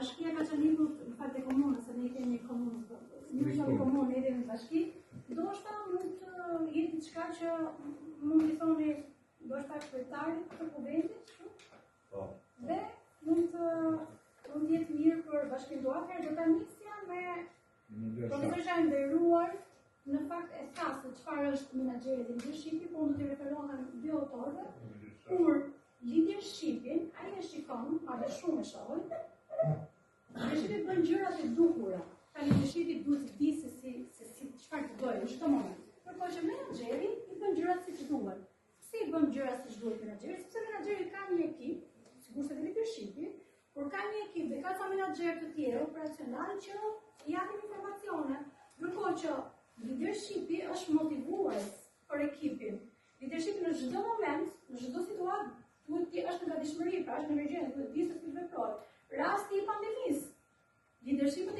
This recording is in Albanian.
bashkia ka qenë lidhur në fakt e komunës, se ne kemi komunë, një komunë edhe në bashki, ndoshta mund të jetë diçka që mund të thoni ndoshta kryetarit të kuventit, kështu. Dhe mund të jetë mirë për bashkinë tuaj, do ta nisja me profesorin e nderuar. Në fakt e tha se çfarë është menaxheri dhe leadershipi, po do të referohem dy autorëve, kur leadershipin ai e shikon, madje shumë e shohin. Leadershipi bën gjërat e dukura. Ka leadershipi duhet të di se çfarë të bëjë në çdo moment. Ndërkohë që menaxheri i bën gjërat siç duhet. Si i bën gjërat siç duhet menaxheri? Sepse menaxheri ka një ekip, sigurisht edhe leadershipi, por ka një ekip dhe ka ca menaxher të tjerë operacional që i japin informacione. Ndërkohë që leadershipi është motivues për ekipin. Leadershipi në çdo moment, në çdo situatë, duhet të është në gatishmëri, pra është në urgjencë, duhet të di se si të veprojë. Rasti i pandemisë. Leadershipi